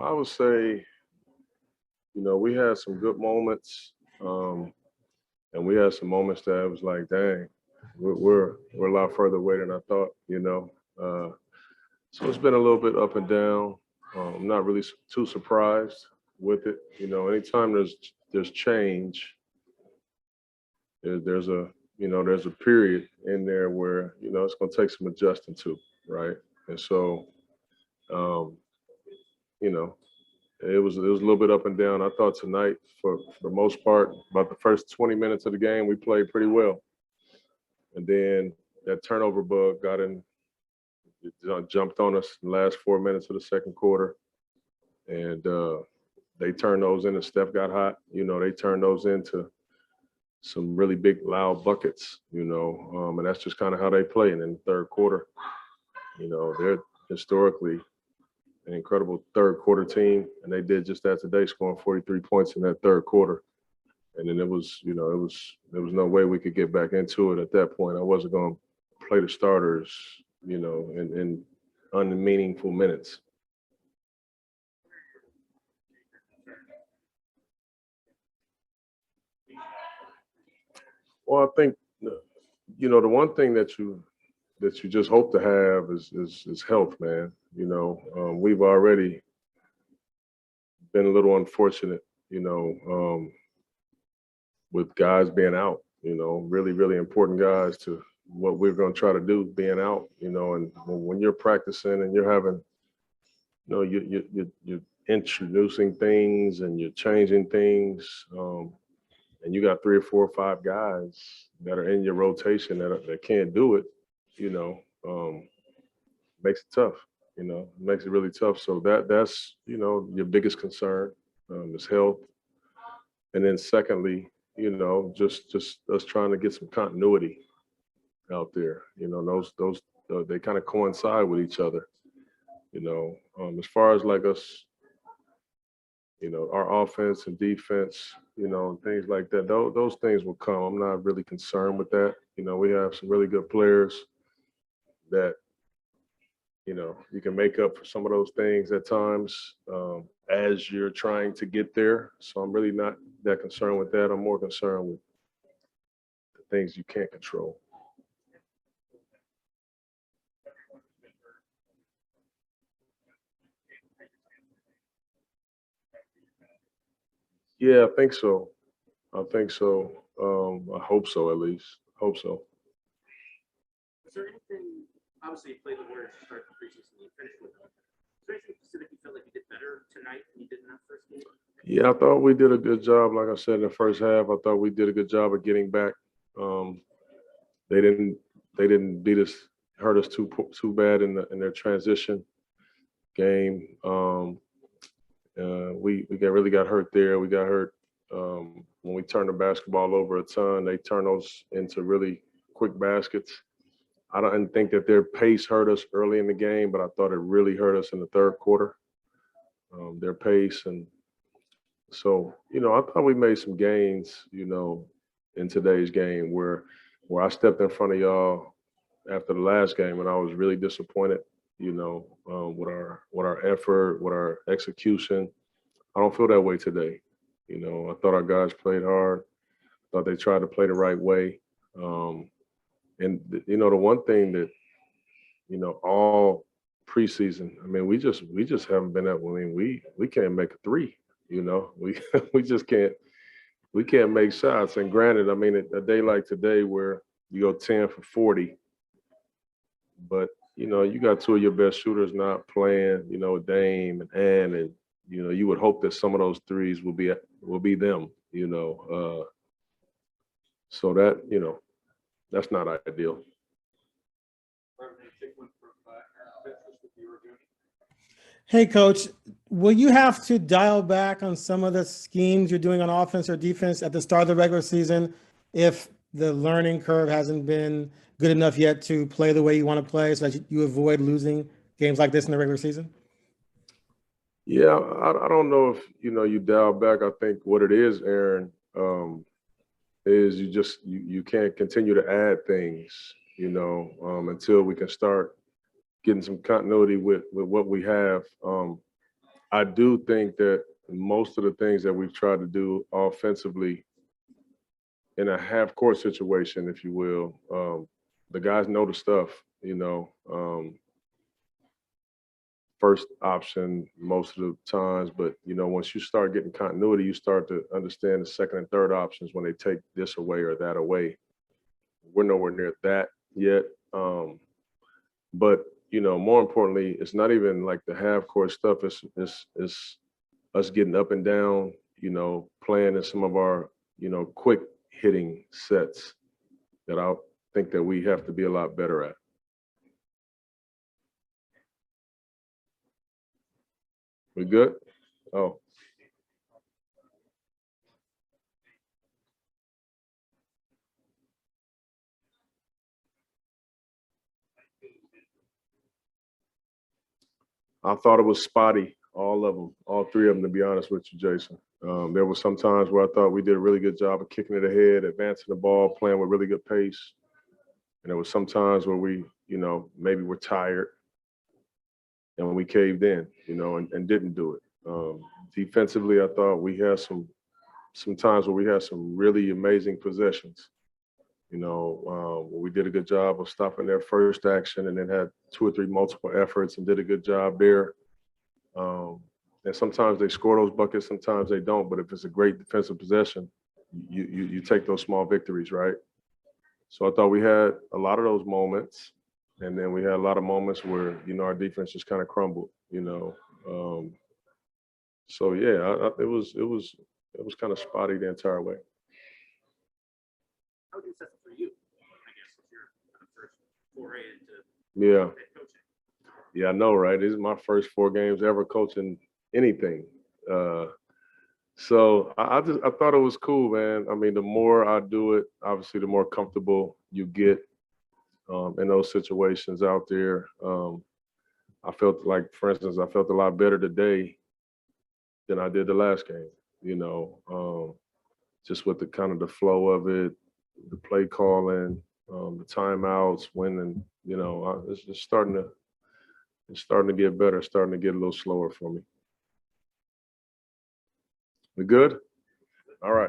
I would say, we had some good moments, and we had some moments that it was like, dang, we're a lot further away than I thought. So it's been a little bit up and down. I'm not really too surprised with it. Anytime there's change, there's a period in there where it's going to take some adjusting to, right? And so, um, you know, it was a little bit up and down. I thought tonight, for the most part, about the first 20 minutes of the game, we played pretty well, and then that turnover bug got in, jumped on us in the last 4 minutes of the second quarter, and they turned those in. And Steph got hot. They turned those into some really big, loud buckets. And that's just kind of how they play. And in the third quarter, they're historically an incredible third quarter team, and they did just that today, scoring 43 points in that third quarter. And then it was no way we could get back into it at that point. I wasn't going to play the starters, in unmeaningful minutes. Well, I think the one thing that you just hope to have is health, man. We've already been a little unfortunate, with guys being out. Really, really important guys to what we're going to try to do, being out. And when you're practicing and you're having, you're introducing things and you're changing things. And you got 3 or 4 or 5 guys that are in your rotation that can't do it, makes it tough. Makes it really tough. So that's your biggest concern, is health, and then secondly, just us trying to get some continuity out there. Those they kind of coincide with each other. As far as like us, our offense and defense, things like that. Those things will come. I'm not really concerned with that. We have some really good players that, you can make up for some of those things at times, as you're trying to get there. So I'm really not that concerned with that. I'm more concerned with the things you can't control. Yeah, I think so. I think so. I hope so, at least. Hope so. Is there anything, obviously, you played the Warriors to start the preseason, you finished with them. Is there anything specific you felt like you did better tonight than you did in that first game? Yeah, I thought we did a good job. Like I said, in the first half, I thought we did a good job of getting back. Um, they didn't beat us, hurt us too bad in their transition game. We got hurt there. We got hurt when we turned the basketball over a ton. They turned those into really quick baskets. I don't think that their pace hurt us early in the game, but I thought it really hurt us in the third quarter. Their pace, and so I thought we made some gains, in today's game where I stepped in front of y'all after the last game, and I was really disappointed, with our effort, with our execution. I don't feel that way today. I thought our guys played hard. Thought they tried to play the right way. And the one thing that all preseason, I mean, we just haven't been able. I mean, we can't make a three. We we just can't. We can't make shots. And granted, I mean, a day like today where you go 10 for 40, but you got 2 of your best shooters not playing. Dame and you would hope that some of those threes will be them. So that that's not ideal. Hey, Coach, will you have to dial back on some of the schemes you're doing on offense or defense at the start of the regular season if the learning curve hasn't been good enough yet to play the way you want to play so that you avoid losing games like this in the regular season? Yeah, I don't know if you dial back. I think what it is, Aaron, is you can't continue to add things, until we can start getting some continuity with what we have. I do think that most of the things that we've tried to do offensively in a half court situation, if you will, the guys know the stuff, first option most of the times, but once you start getting continuity, you start to understand the second and third options when they take this away or that away. We're nowhere near that yet. But more importantly, it's not even like the half court stuff. It's us getting up and down, playing in some of our, quick hitting sets that I think that we have to be a lot better at. We good? Oh. I thought it was spotty, all of them, all three of them, to be honest with you, Jason. There were some times where I thought we did a really good job of kicking it ahead, advancing the ball, playing with really good pace. And there were some times where we, maybe we're tired and we caved in, and didn't do it. Defensively, I thought we had some times where we had some really amazing possessions. We did a good job of stopping their first action and then had 2 or 3 multiple efforts and did a good job there. And sometimes they score those buckets, sometimes they don't. But if it's a great defensive possession, you take those small victories, right? So I thought we had a lot of those moments, and then we had a lot of moments where our defense just kind of crumbled. So yeah, it was kind of spotty the entire way. How would you assess it for you? I guess it's your first foray into Yeah. head coaching. Yeah, I know, right? This is my first 4 games ever coaching anything. So I thought it was cool, man. I mean, the more I do it, obviously, the more comfortable you get in those situations out there. I felt like, for instance, I felt a lot better today than I did the last game. Just with the kind of the flow of it, the play calling, the timeouts, winning. It's just starting to get better, starting to get a little slower for me. We good? All right.